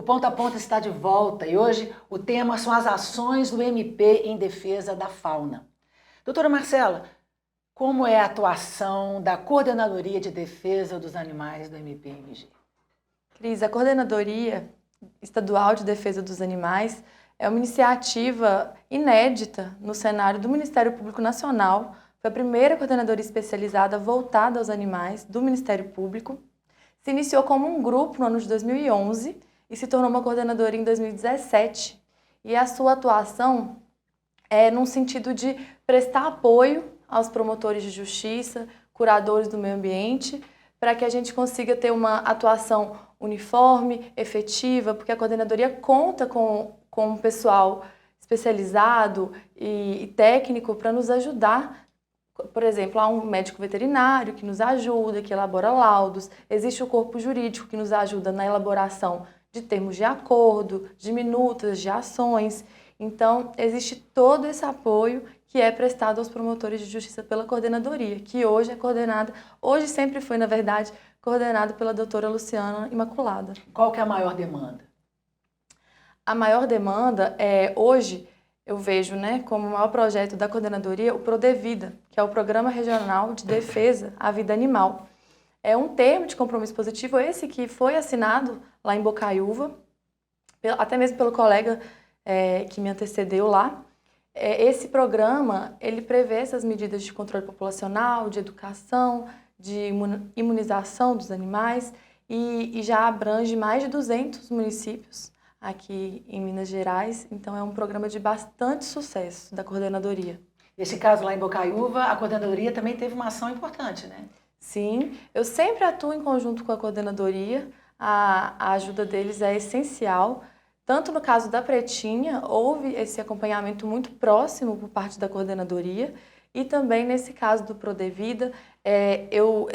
Ponto a Ponto está de volta e hoje o tema são as ações do MP em defesa da fauna. Doutora Marcela, como é a atuação da Coordenadoria de Defesa dos Animais do MPMG? Cris, a Coordenadoria Estadual de Defesa dos Animais é uma iniciativa inédita no cenário do Ministério Público Nacional. Foi a primeira coordenadoria especializada voltada aos animais do Ministério Público. Se iniciou como um grupo no ano de 2011 e se tornou uma coordenadoria em 2017. E a sua atuação é num sentido de prestar apoio aos promotores de justiça, curadores do meio ambiente, para que a gente consiga ter uma atuação uniforme, efetiva, porque a coordenadoria conta com um pessoal especializado e técnico para nos ajudar. Por exemplo, há um médico veterinário que nos ajuda, que elabora laudos, existe o corpo jurídico que nos ajuda na elaboração de termos de acordo, de minutas, de ações. Então, existe todo esse apoio que é prestado aos promotores de justiça pela coordenadoria, que hoje é coordenada, hoje sempre foi, na verdade, coordenada pela doutora Luciana Imaculada. Qual que é a maior demanda? A maior demanda hoje, eu vejo, como o maior projeto da coordenadoria, o Prodevida, que é o Programa Regional de Defesa à Vida Animal. É um termo de compromisso positivo, esse que foi assinado lá em Bocaiúva, até mesmo pelo colega que me antecedeu lá. Esse programa, ele prevê essas medidas de controle populacional, de educação, de imunização dos animais e já abrange mais de 200 municípios aqui em Minas Gerais. Então, é um programa de bastante sucesso da coordenadoria. Nesse caso lá em Bocaiúva, a coordenadoria também teve uma ação importante, né? Sim, eu sempre atuo em conjunto com a coordenadoria, a ajuda deles é essencial. Tanto no caso da Pretinha, houve esse acompanhamento muito próximo por parte da coordenadoria e também nesse caso do Prodevida,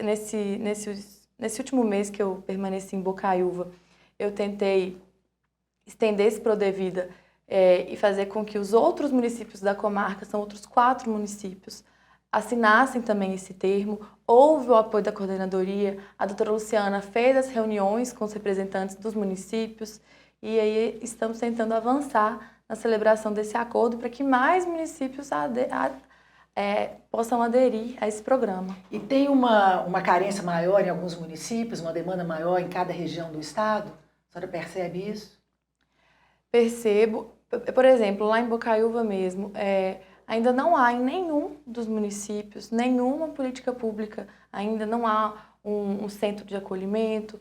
nesse último mês que eu permaneci em Bocaiúva, eu tentei estender esse Prodevida e fazer com que os outros municípios da comarca, são outros 4 municípios, assinassem também esse termo. Houve o apoio da coordenadoria, a doutora Luciana fez as reuniões com os representantes dos municípios, e aí estamos tentando avançar na celebração desse acordo para que mais municípios possam aderir a esse programa. E tem uma carência maior em alguns municípios, uma demanda maior em cada região do estado? A senhora percebe isso? Percebo. Por exemplo, lá em Bocaiúva mesmo, ainda não há em nenhum dos municípios, nenhuma política pública, ainda não há um centro de acolhimento.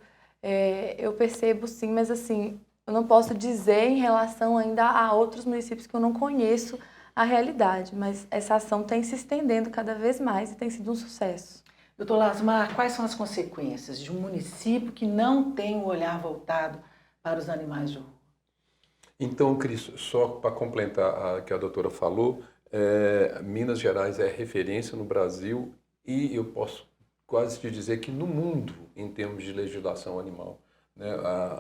Eu percebo sim, mas assim, eu não posso dizer em relação ainda a outros municípios que eu não conheço a realidade, mas essa ação tem se estendendo cada vez mais e tem sido um sucesso. Doutor Lasmar, quais são as consequências de um município que não tem um olhar voltado para os animais de rua? Então, Cris, só para complementar o que a doutora falou, Minas Gerais é referência no Brasil e eu posso quase te dizer que no mundo em termos de legislação animal.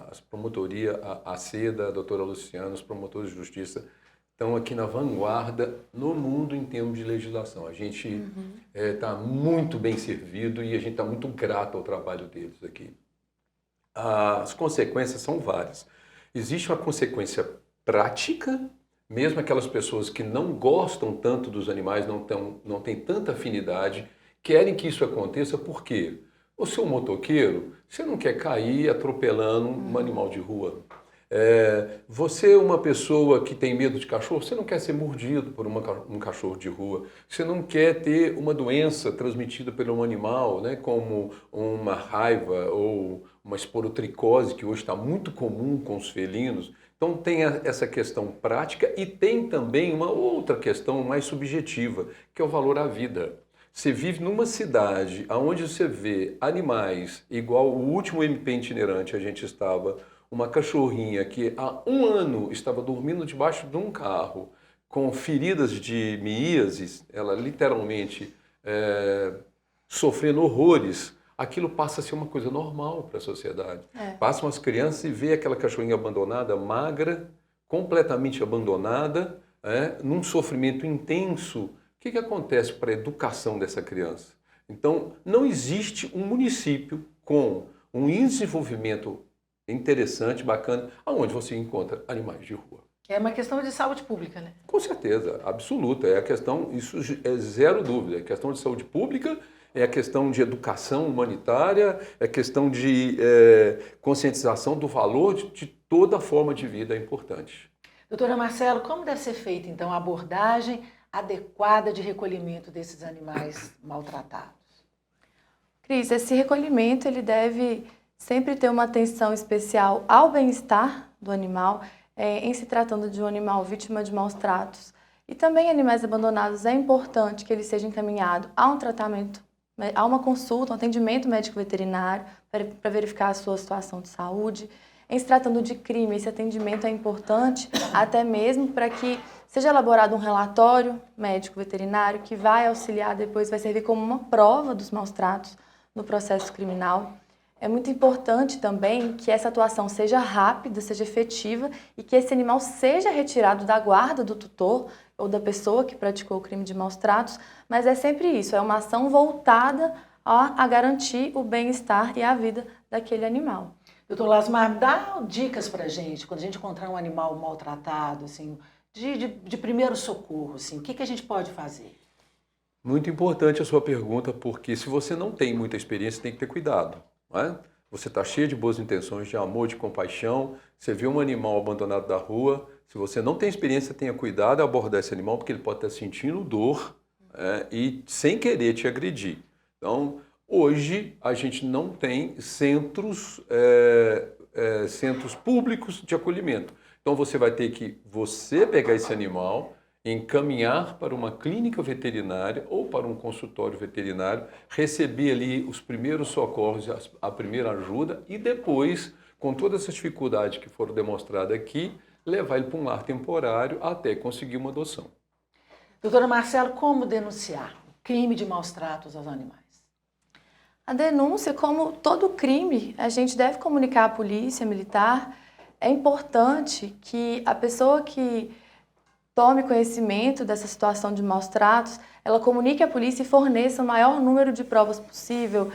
As promotorias, a SEDA, a doutora Luciana, os promotores de justiça estão aqui na vanguarda no mundo em termos de legislação. A gente está muito bem servido e a gente está muito grato ao trabalho deles aqui. As consequências são várias. Existe uma consequência prática, mesmo aquelas pessoas que não gostam tanto dos animais, não têm tanta afinidade, querem que isso aconteça. Por quê? Você é um motoqueiro, você não quer cair atropelando um animal de rua. Você é uma pessoa que tem medo de cachorro, você não quer ser mordido por um cachorro de rua. Você não quer ter uma doença transmitida por um animal, como uma raiva ou uma esporotricose, que hoje está muito comum com os felinos. Então tem essa questão prática e tem também uma outra questão mais subjetiva, que é o valor à vida. Você vive numa cidade onde você vê animais, igual o último MP itinerante a gente estava, uma cachorrinha que há 1 ano estava dormindo debaixo de um carro com feridas de miíases, ela literalmente sofrendo horrores. Aquilo passa a ser uma coisa normal para a sociedade. Passam as crianças e vê aquela cachorrinha abandonada, magra, completamente abandonada, num sofrimento intenso. O que acontece para a educação dessa criança? Então, não existe um município com um índice de desenvolvimento interessante, bacana, aonde você encontra animais de rua. É uma questão de saúde pública, né? Com certeza, absoluta. É a questão, isso é zero dúvida. É questão de saúde pública, é a questão de educação humanitária, é questão de conscientização do valor de toda forma de vida é importante. Doutora Marcelo, como deve ser feita, então, a abordagem adequada de recolhimento desses animais maltratados? Cris, esse recolhimento ele deve sempre ter uma atenção especial ao bem-estar do animal, em se tratando de um animal vítima de maus tratos. E também animais abandonados, é importante que ele seja encaminhado a um tratamento, a uma consulta, um atendimento médico-veterinário para verificar a sua situação de saúde. Em se tratando de crime, esse atendimento é importante até mesmo para que seja elaborado um relatório médico-veterinário que vai auxiliar depois, vai servir como uma prova dos maus tratos no processo criminal. É muito importante também que essa atuação seja rápida, seja efetiva e que esse animal seja retirado da guarda do tutor ou da pessoa que praticou o crime de maus tratos, mas é sempre isso, é uma ação voltada a garantir o bem-estar e a vida daquele animal. Doutor Lasmar, dá dicas para a gente, quando a gente encontrar um animal maltratado, assim, de primeiro socorro, assim, o que a gente pode fazer? Muito importante a sua pergunta, porque se você não tem muita experiência, tem que ter cuidado. Não é? Você está cheio de boas intenções, de amor, de compaixão, você viu um animal abandonado da rua, se você não tem experiência, tenha cuidado a abordar esse animal, porque ele pode estar sentindo dor e sem querer te agredir. Então, hoje a gente não tem centros públicos de acolhimento. Então você vai ter que pegar esse animal, encaminhar para uma clínica veterinária ou para um consultório veterinário, receber ali os primeiros socorros, a primeira ajuda e depois, com todas essas dificuldades que foram demonstradas aqui, levar ele para um lar temporário até conseguir uma adoção. Doutora Marcelo, como denunciar o crime de maus tratos aos animais? A denúncia, como todo crime, a gente deve comunicar à polícia militar. É importante que a pessoa que tome conhecimento dessa situação de maus tratos, ela comunique à polícia e forneça o maior número de provas possível,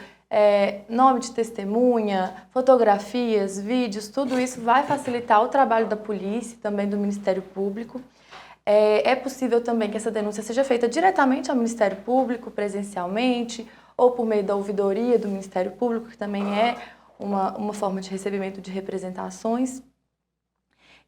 nome de testemunha, fotografias, vídeos, tudo isso vai facilitar o trabalho da polícia e também do Ministério Público. É possível também que essa denúncia seja feita diretamente ao Ministério Público, presencialmente, ou por meio da ouvidoria do Ministério Público, que também é uma forma de recebimento de representações.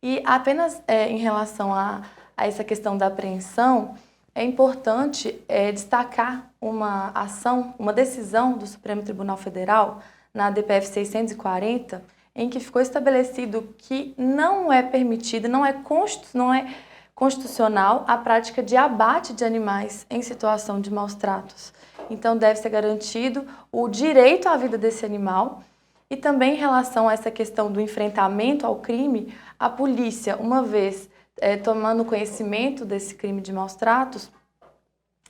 E apenas em relação a essa questão da apreensão, é importante destacar uma ação, uma decisão do Supremo Tribunal Federal, na DPF 640, em que ficou estabelecido que não é permitido, não é constitucional a prática de abate de animais em situação de maus tratos. Então, deve ser garantido o direito à vida desse animal. E também em relação a essa questão do enfrentamento ao crime, a polícia, uma vez tomando conhecimento desse crime de maus tratos,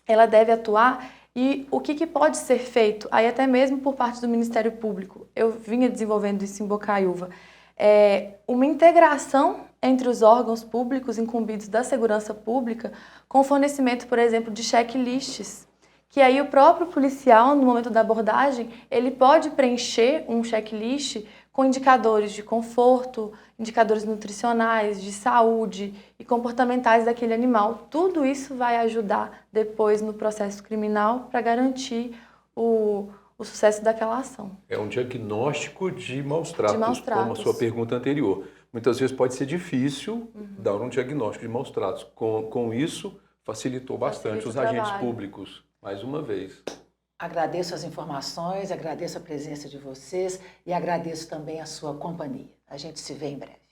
ela deve atuar. E o que pode ser feito, aí até mesmo por parte do Ministério Público, eu vinha desenvolvendo isso em Bocaiúva, uma integração entre os órgãos públicos incumbidos da segurança pública com o fornecimento, por exemplo, de checklists, que aí o próprio policial, no momento da abordagem, ele pode preencher um checklist com indicadores de conforto, indicadores nutricionais, de saúde e comportamentais daquele animal. Tudo isso vai ajudar depois no processo criminal para garantir o sucesso daquela ação. É um diagnóstico de maus tratos, como a sua pergunta anterior. Muitas vezes pode ser difícil dar um diagnóstico de maus tratos. Com isso, facilitou bastante os agentes públicos, mais uma vez. Agradeço as informações, agradeço a presença de vocês e agradeço também a sua companhia. A gente se vê em breve.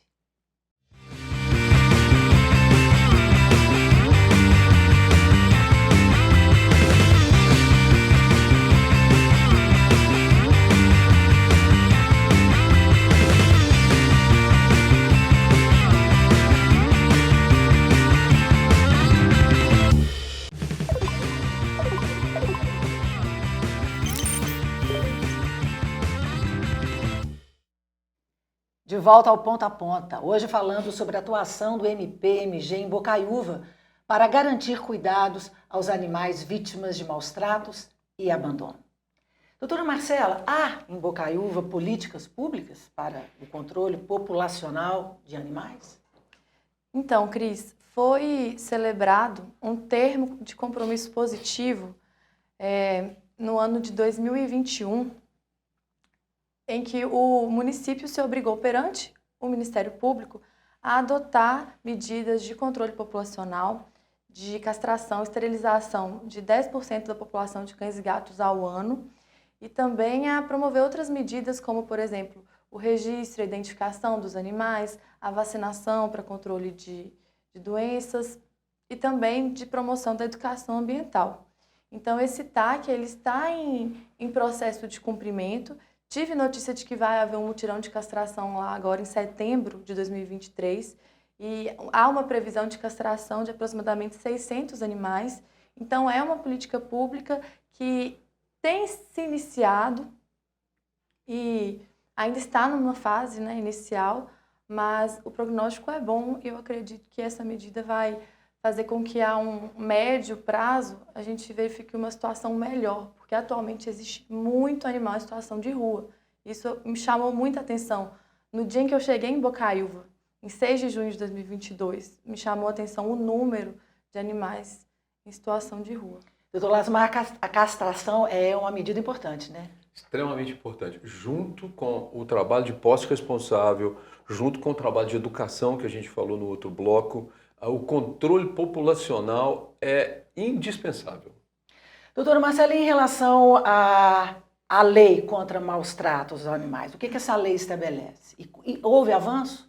De volta ao Ponta a Ponta, hoje falando sobre a atuação do MP-MG em Bocaiúva para garantir cuidados aos animais vítimas de maus tratos e abandono. Doutora Marcela, há em Bocaiúva políticas públicas para o controle populacional de animais? Então, Cris, foi celebrado um termo de compromisso positivo no ano de 2021, em que o município se obrigou perante o Ministério Público a adotar medidas de controle populacional, de castração e esterilização de 10% da população de cães e gatos ao ano, e também a promover outras medidas, como, por exemplo, o registro e a identificação dos animais, a vacinação para controle de doenças e também de promoção da educação ambiental. Então, esse TAC ele está em processo de cumprimento. Tive notícia de que vai haver um mutirão de castração lá agora em setembro de 2023 e há uma previsão de castração de aproximadamente 600 animais. Então, é uma política pública que tem se iniciado e ainda está numa fase, né, inicial, mas o prognóstico é bom e eu acredito que essa medida vai fazer com que a um médio prazo a gente verifique uma situação melhor, porque atualmente existe muito animal em situação de rua. Isso me chamou muita atenção. No dia em que eu cheguei em Bocaiúva, em 6 de junho de 2022, me chamou a atenção o número de animais em situação de rua. Doutor Lasmar, a castração é uma medida importante, né? Extremamente importante. Junto com o trabalho de posse responsável, junto com o trabalho de educação que a gente falou no outro bloco, o controle populacional é indispensável. Doutora Marcela, em relação à lei contra maus tratos aos animais, o que essa lei estabelece? E houve avanço?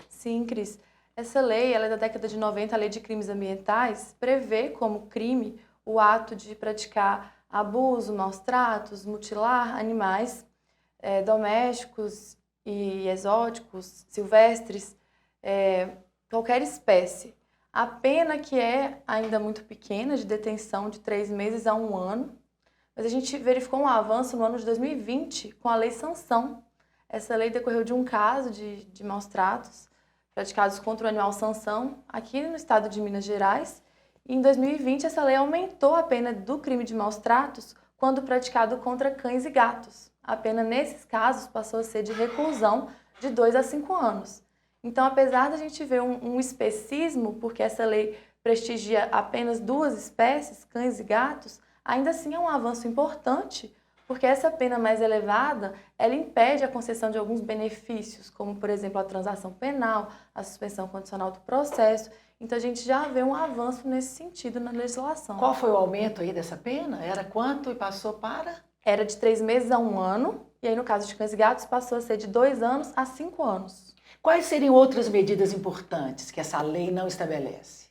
Sim, Cris. Essa lei, ela é da década de 90, a Lei de Crimes Ambientais, prevê como crime o ato de praticar abuso, maus tratos, mutilar animais domésticos e exóticos, silvestres, qualquer espécie. A pena que é ainda muito pequena, de detenção de 3 meses a 1 ano, mas a gente verificou um avanço no ano de 2020 com a Lei Sanção. Essa lei decorreu de um caso de maus tratos praticados contra o animal Sansão aqui no estado de Minas Gerais. E em 2020, essa lei aumentou a pena do crime de maus tratos quando praticado contra cães e gatos. A pena nesses casos passou a ser de reclusão de 2 a 5 anos. Então, apesar da gente ver um especismo, porque essa lei prestigia apenas 2 espécies, cães e gatos, ainda assim é um avanço importante, porque essa pena mais elevada, ela impede a concessão de alguns benefícios, como, por exemplo, a transação penal, a suspensão condicional do processo. Então, a gente já vê um avanço nesse sentido na legislação. Qual foi o aumento aí dessa pena? Era quanto e passou para? Era de 3 meses a 1 ano, e aí no caso de cães e gatos passou a ser de 2 anos a 5 anos. Quais seriam outras medidas importantes que essa lei não estabelece?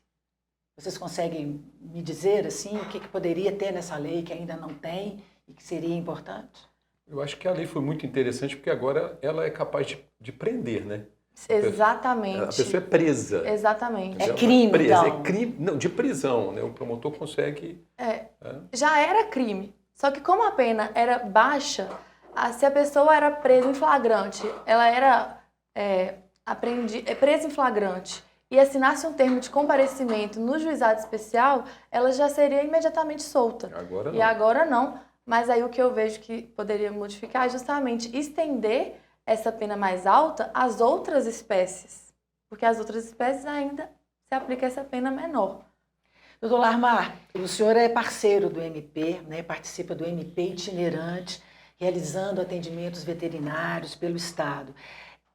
Vocês conseguem me dizer assim, o que poderia ter nessa lei que ainda não tem e que seria importante? Eu acho que a lei foi muito interessante porque agora ela é capaz de prender, né? Exatamente. A pessoa é presa. Exatamente. É crime, presa, então. É crime, não, de prisão, né? O promotor consegue... Já era crime, só que como a pena era baixa, se a pessoa era presa em flagrante, ela era presa em flagrante e assinasse um termo de comparecimento no juizado especial, ela já seria imediatamente solta. Agora não. E agora não. Mas aí o que eu vejo que poderia modificar é justamente estender essa pena mais alta às outras espécies, porque às outras espécies ainda se aplica essa pena menor. Doutor Lasmar, o senhor é parceiro do MP, né? Participa do MP itinerante, realizando atendimentos veterinários pelo Estado.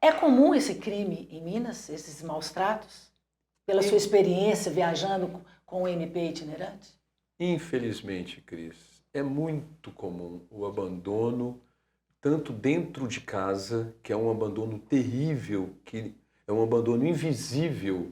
É comum esse crime em Minas, esses maus tratos? Pela sua experiência viajando com o MP itinerante? Infelizmente, Cris, é muito comum o abandono, tanto dentro de casa, que é um abandono terrível, que é um abandono invisível,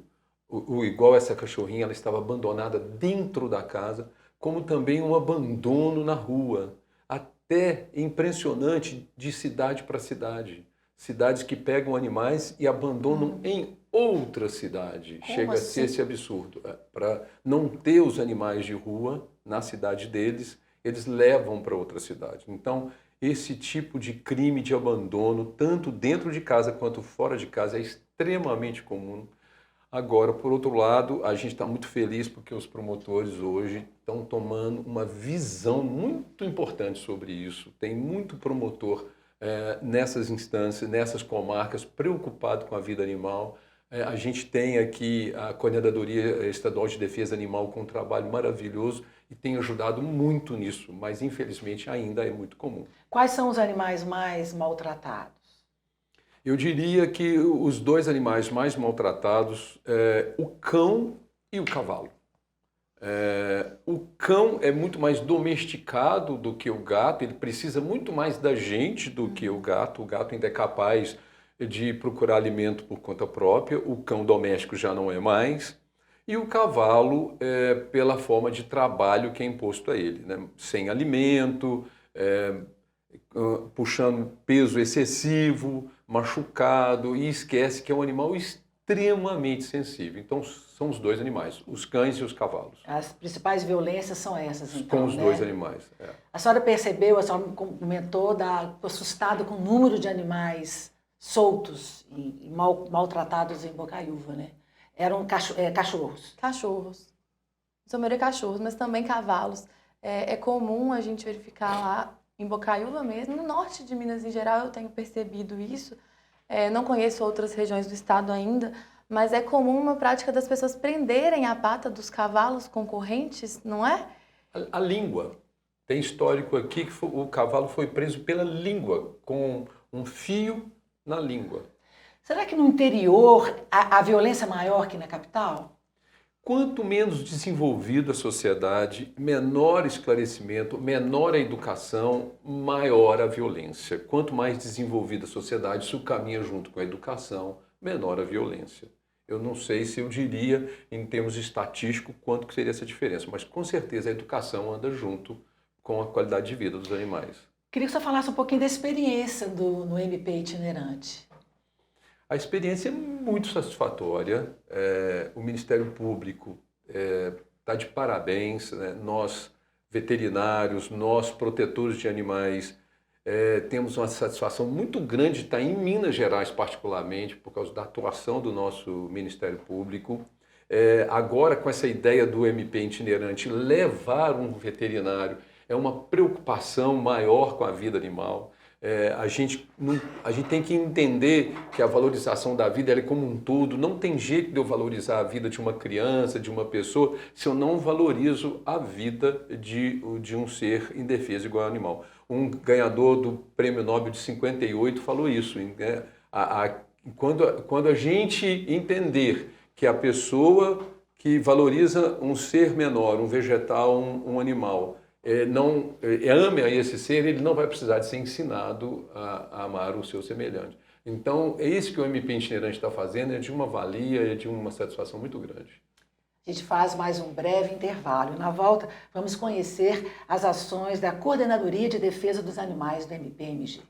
igual essa cachorrinha, ela estava abandonada dentro da casa, como também um abandono na rua, até impressionante de cidade para cidade. Cidades que pegam animais e abandonam em outra cidade. Como Chega assim? a ser esse absurdo. Para não ter os animais de rua na cidade deles, eles levam para outra cidade. Então, esse tipo de crime de abandono, tanto dentro de casa quanto fora de casa, é extremamente comum. Agora, por outro lado, a gente está muito feliz porque os promotores hoje estão tomando uma visão muito importante sobre isso. Tem muito promotor nessas instâncias, nessas comarcas, preocupado com a vida animal. A gente tem aqui a Coordenadoria Estadual de Defesa Animal com um trabalho maravilhoso e tem ajudado muito nisso, mas infelizmente ainda é muito comum. Quais são os animais mais maltratados? Eu diria que os dois animais mais maltratados é o cão e o cavalo. O cão é muito mais domesticado do que o gato, ele precisa muito mais da gente do que o gato. O gato ainda é capaz de procurar alimento por conta própria, o cão doméstico já não é mais. E o cavalo, pela forma de trabalho que é imposto a ele, né? Sem alimento, puxando peso excessivo, machucado, e esquece que é um animal extremamente sensível. Então, são os dois animais, os cães e os cavalos. As principais violências são essas, então, com os dois animais. A senhora percebeu, a senhora me comentou, estou assustada com o número de animais soltos e maltratados em Bocaiúva, né? Eram cachorros. Cachorros. São maioria cachorros, mas também cavalos. É comum a gente verificar lá em Bocaiúva mesmo, no norte de Minas em geral eu tenho percebido isso. Não conheço outras regiões do estado ainda, mas é comum uma prática das pessoas prenderem a pata dos cavalos com correntes, não é? A língua. Tem histórico aqui que o cavalo foi preso pela língua, com um fio na língua. Será que no interior a violência é maior que na capital? Quanto menos desenvolvida a sociedade, menor esclarecimento, menor a educação, maior a violência. Quanto mais desenvolvida a sociedade, isso caminha junto com a educação, menor a violência. Eu não sei se eu diria, em termos estatísticos, quanto que seria essa diferença, mas com certeza a educação anda junto com a qualidade de vida dos animais. Queria que você falasse um pouquinho da experiência no MP itinerante. A experiência é muito satisfatória, o Ministério Público está de parabéns, né? Nós, veterinários, nós, protetores de animais, temos uma satisfação muito grande de estar em Minas Gerais, particularmente, por causa da atuação do nosso Ministério Público. Agora, com essa ideia do MP itinerante, levar um veterinário é uma preocupação maior com a vida animal. A gente tem que entender que a valorização da vida é como um todo. Não tem jeito de eu valorizar a vida de uma criança, de uma pessoa, se eu não valorizo a vida de um ser indefeso igual ao animal. Um ganhador do Prêmio Nobel de 58 falou isso. Né? Quando a gente entender que a pessoa que valoriza um ser menor, um vegetal, um animal, ame a esse ser, ele não vai precisar de ser ensinado a amar o seu semelhante. Então, é isso que o MP itinerante está fazendo, é de uma valia, é de uma satisfação muito grande. A gente faz mais um breve intervalo. Na volta, vamos conhecer as ações da Coordenadoria de Defesa dos Animais do MPMG.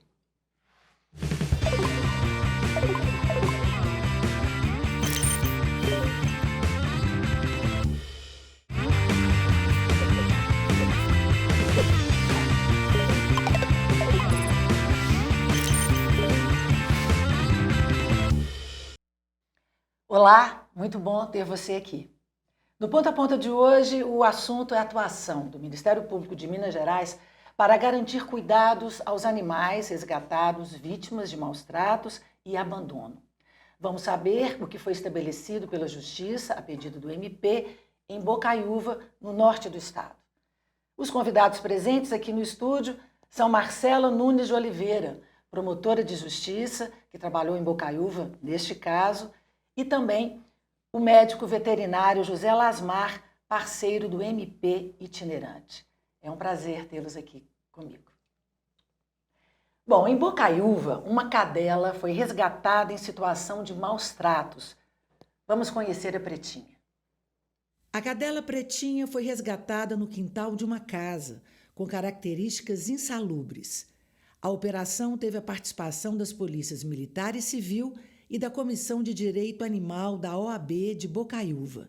Olá, muito bom ter você aqui. No Ponta a Ponta de hoje, o assunto é a atuação do Ministério Público de Minas Gerais para garantir cuidados aos animais resgatados vítimas de maus tratos e abandono. Vamos saber o que foi estabelecido pela Justiça, a pedido do MP, em Bocaiúva, no norte do estado. Os convidados presentes aqui no estúdio são Marcela Nunes de Oliveira, promotora de justiça, que trabalhou em Bocaiúva, neste caso, e também o médico veterinário José Lasmar, parceiro do MP itinerante. É um prazer tê-los aqui comigo. Bom, em Bocaiúva, uma cadela foi resgatada em situação de maus tratos. Vamos conhecer a Pretinha. A cadela Pretinha foi resgatada no quintal de uma casa, com características insalubres. A operação teve a participação das polícias militar e civil e da Comissão de Direito Animal da OAB de Bocaiúva.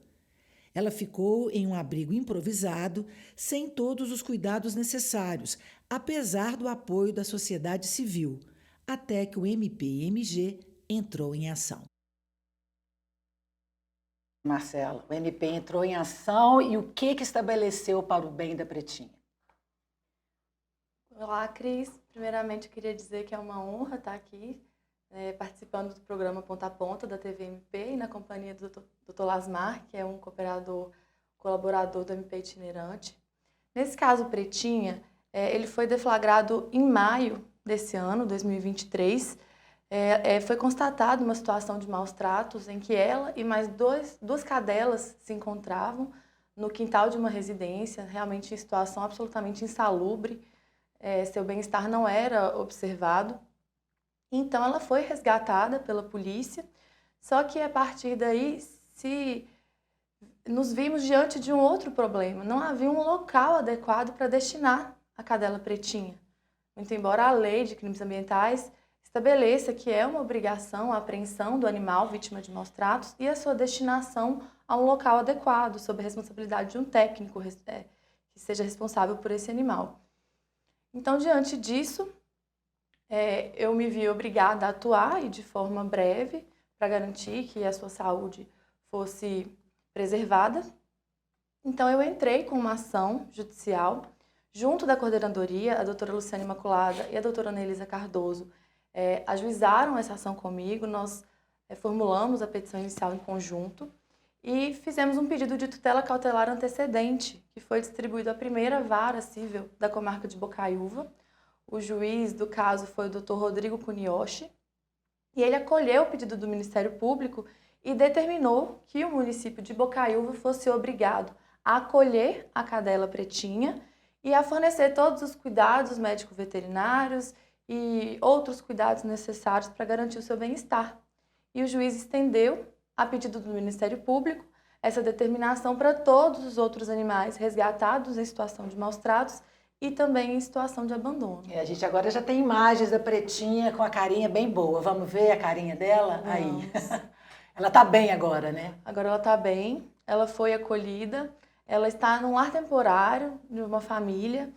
Ela ficou em um abrigo improvisado, sem todos os cuidados necessários, apesar do apoio da sociedade civil, até que o MPMG entrou em ação. Marcela, o MP entrou em ação e o que estabeleceu para o bem da Pretinha? Olá, Cris. Primeiramente, eu queria dizer que é uma honra estar aqui participando do programa Ponta a Ponta da TV MP e na companhia do Dr. Lasmar, que é um colaborador do MP itinerante. Nesse caso, Pretinha, ele foi deflagrado em maio desse ano, 2023. Foi constatada uma situação de maus tratos em que ela e mais duas cadelas se encontravam no quintal de uma residência, realmente em situação absolutamente insalubre. Seu bem-estar não era observado. Então, ela foi resgatada pela polícia, só que a partir daí nos vimos diante de um outro problema. Não havia um local adequado para destinar a cadela Pretinha. Muito embora a lei de crimes ambientais estabeleça que é uma obrigação a apreensão do animal vítima de maus tratos e a sua destinação a um local adequado, sob a responsabilidade de um técnico que seja responsável por esse animal. Então, diante disso, eu me vi obrigada a atuar e de forma breve para garantir que a sua saúde fosse preservada. Então, eu entrei com uma ação judicial junto da coordenadoria, a doutora Luciana Imaculada e a doutora Anelisa Cardoso ajuizaram essa ação comigo, nós formulamos a petição inicial em conjunto e fizemos um pedido de tutela cautelar antecedente, que foi distribuído à primeira vara civil da comarca de Bocaiúva. O juiz do caso foi o Dr. Rodrigo Cunioche, e ele acolheu o pedido do Ministério Público e determinou que o município de Bocaiúva fosse obrigado a acolher a cadela Pretinha e a fornecer todos os cuidados médico-veterinários e outros cuidados necessários para garantir o seu bem-estar. E o juiz estendeu, a pedido do Ministério Público, essa determinação para todos os outros animais resgatados em situação de maus tratos e também em situação de abandono. A gente agora já tem imagens da Pretinha com a carinha bem boa. Vamos ver a carinha dela? Vamos. Aí. Ela está bem agora, né? Agora ela está bem, ela foi acolhida, ela está num lar temporário de uma família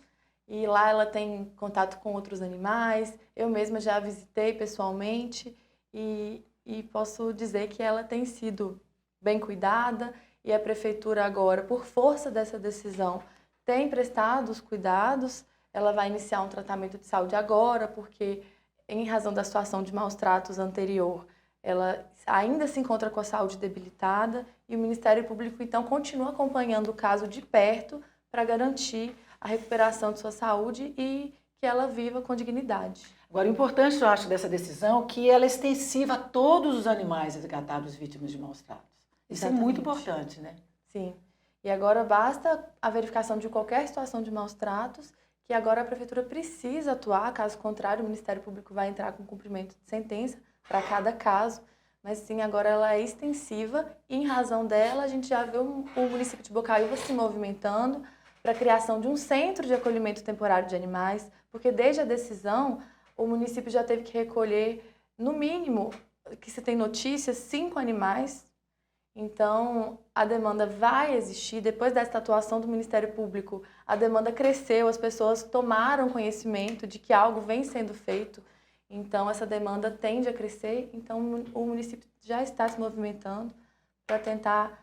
e lá ela tem contato com outros animais. Eu mesma já a visitei pessoalmente e posso dizer que ela tem sido bem cuidada e a prefeitura agora, por força dessa decisão, tem prestado os cuidados. Ela vai iniciar um tratamento de saúde agora, porque em razão da situação de maus tratos anterior, ela ainda se encontra com a saúde debilitada e o Ministério Público, então, continua acompanhando o caso de perto para garantir a recuperação de sua saúde e que ela viva com dignidade. Agora, o importante, eu acho, dessa decisão é que ela é extensiva a todos os animais resgatados vítimas de maus tratos. Isso é muito importante, né? Sim. E agora basta a verificação de qualquer situação de maus tratos, que agora a Prefeitura precisa atuar, caso contrário, o Ministério Público vai entrar com cumprimento de sentença para cada caso. Mas sim, agora ela é extensiva e, em razão dela, a gente já vê o município de Bocaiúva se movimentando para a criação de um centro de acolhimento temporário de animais, porque desde a decisão o município já teve que recolher, no mínimo, que se tem notícias, 5 animais. Então, a demanda vai existir. Depois dessa atuação do Ministério Público, a demanda cresceu, as pessoas tomaram conhecimento de que algo vem sendo feito. Então, essa demanda tende a crescer. Então, o município já está se movimentando para tentar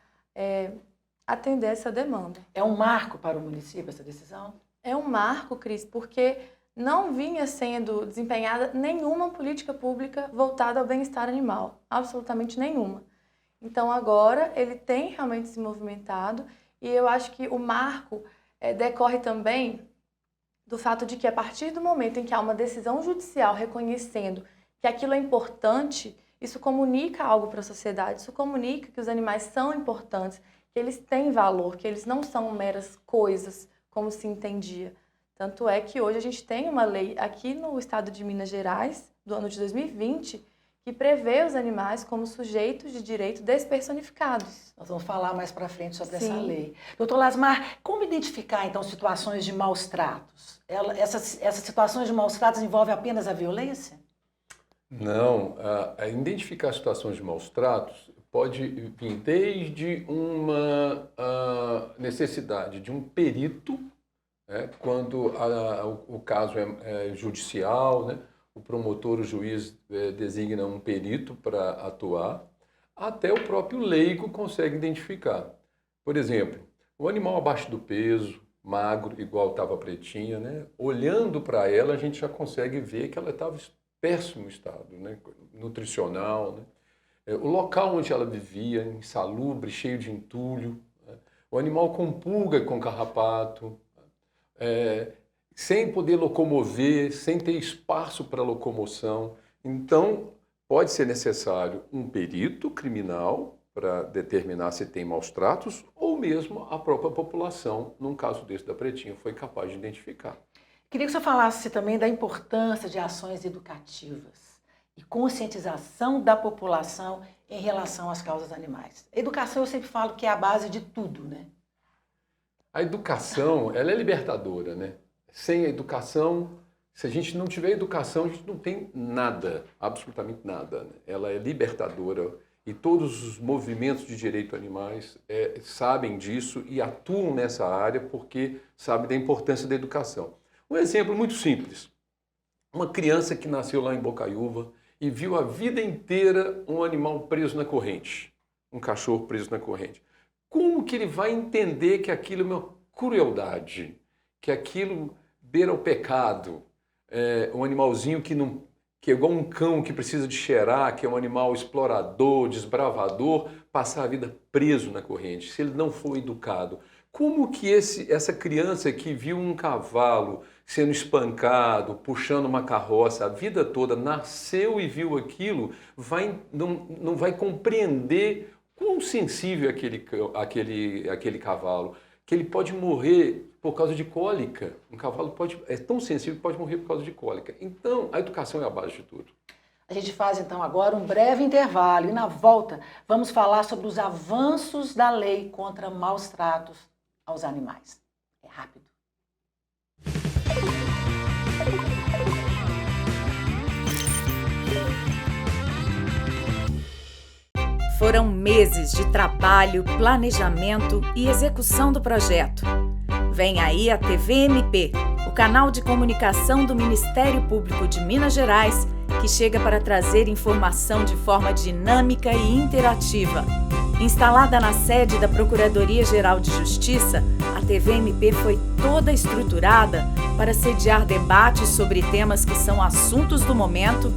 atender essa demanda. É um marco para o município essa decisão? É um marco, Cris, porque não vinha sendo desempenhada nenhuma política pública voltada ao bem-estar animal. Absolutamente nenhuma. Então, agora, ele tem realmente se movimentado e eu acho que o marco decorre também do fato de que, a partir do momento em que há uma decisão judicial reconhecendo que aquilo é importante, isso comunica algo para a sociedade, isso comunica que os animais são importantes, que eles têm valor, que eles não são meras coisas, como se entendia. Tanto é que hoje a gente tem uma lei aqui no estado de Minas Gerais, do ano de 2020, que prevê os animais como sujeitos de direito despersonificados. Nós vamos falar mais para frente sobre Sim. essa lei. Doutor Lasmar, como identificar, então, situações de maus tratos? Essas situações de maus tratos envolvem apenas a violência? Não, identificar situações de maus tratos pode vir desde uma necessidade de um perito, né, quando o caso é judicial, né? O promotor, o juiz, designa um perito para atuar, até o próprio leigo consegue identificar. Por exemplo, o animal abaixo do peso, magro, igual estava a pretinha, né? Olhando para ela, a gente já consegue ver que ela estava em péssimo estado, né? Nutricional, né? O local onde ela vivia, insalubre, cheio de entulho, né? O animal com pulga e com carrapato, sem poder locomover, sem ter espaço para locomoção. Então, pode ser necessário um perito criminal para determinar se tem maus tratos, ou mesmo a própria população, num caso desse da pretinha, foi capaz de identificar. Queria que você falasse também da importância de ações educativas e conscientização da população em relação às causas animais. A educação, eu sempre falo que é a base de tudo, né? A educação, ela é libertadora, né? Sem a educação, se a gente não tiver educação, a gente não tem nada, absolutamente nada, né? Ela é libertadora e todos os movimentos de direito animais sabem disso e atuam nessa área porque sabem da importância da educação. Um exemplo muito simples. Uma criança que nasceu lá em Bocaiúva e viu a vida inteira um animal preso na corrente, um cachorro preso na corrente. Como que ele vai entender que aquilo é uma crueldade, que aquilo beira o pecado? Um animalzinho que é igual um cão que precisa de cheirar, que é um animal explorador, desbravador, passar a vida preso na corrente, se ele não for educado. Como que essa criança que viu um cavalo sendo espancado, puxando uma carroça a vida toda, nasceu e viu aquilo, não vai compreender quão sensível é aquele cavalo, que ele pode morrer por causa de cólica. Um cavalo é tão sensível que pode morrer por causa de cólica. Então, a educação é a base de tudo. A gente faz, então, agora um breve intervalo e, na volta, vamos falar sobre os avanços da lei contra maus tratos aos animais. É rápido. Foram meses de trabalho, planejamento e execução do projeto. Vem aí a TVMP, o canal de comunicação do Ministério Público de Minas Gerais, que chega para trazer informação de forma dinâmica e interativa. Instalada na sede da Procuradoria-Geral de Justiça, a TVMP foi toda estruturada para sediar debates sobre temas que são assuntos do momento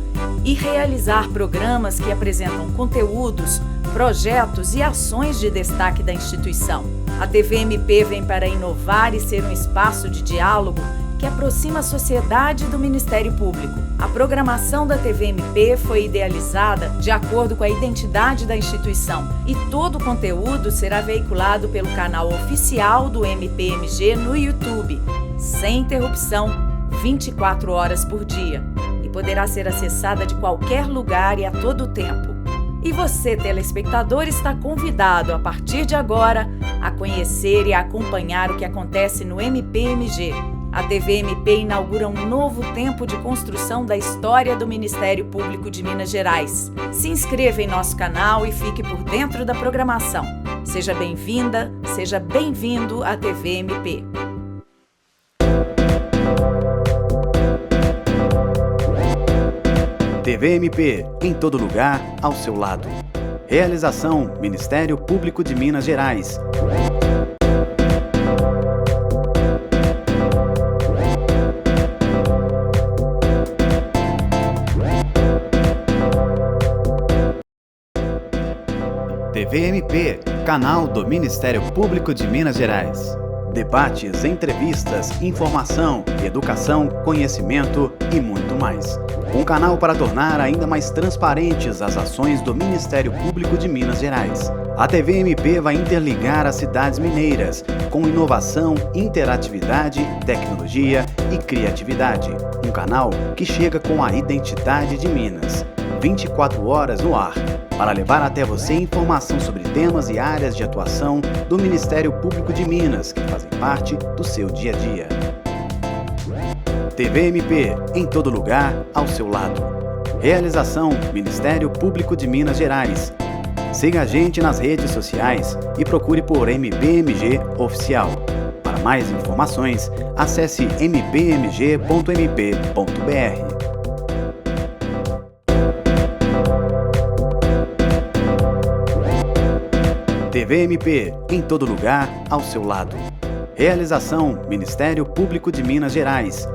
e realizar programas que apresentam conteúdos, projetos e ações de destaque da instituição. A TVMP vem para inovar e ser um espaço de diálogo que aproxima a sociedade do Ministério Público. A programação da TVMP foi idealizada de acordo com a identidade da instituição e todo o conteúdo será veiculado pelo canal oficial do MPMG no YouTube, sem interrupção, 24 horas por dia, e poderá ser acessada de qualquer lugar e a todo tempo. E você, telespectador, está convidado, a partir de agora, a conhecer e a acompanhar o que acontece no MPMG. A TVMP inaugura um novo tempo de construção da história do Ministério Público de Minas Gerais. Se inscreva em nosso canal e fique por dentro da programação. Seja bem-vinda, seja bem-vindo à TVMP. TVMP, em todo lugar, ao seu lado. Realização: Ministério Público de Minas Gerais. TVMP, canal do Ministério Público de Minas Gerais. Debates, entrevistas, informação, educação, conhecimento e muito mais. Um canal para tornar ainda mais transparentes as ações do Ministério Público de Minas Gerais. A TVMP vai interligar as cidades mineiras com inovação, interatividade, tecnologia e criatividade. Um canal que chega com a identidade de Minas. 24 horas no ar, para levar até você informação sobre temas e áreas de atuação do Ministério Público de Minas, que fazem parte do seu dia a dia. TVMP, em todo lugar, ao seu lado. Realização: Ministério Público de Minas Gerais. Siga a gente nas redes sociais e procure por MPMG Oficial. Para mais informações, acesse mpmg.mp.br. TVMP, em todo lugar, ao seu lado. Realização: Ministério Público de Minas Gerais.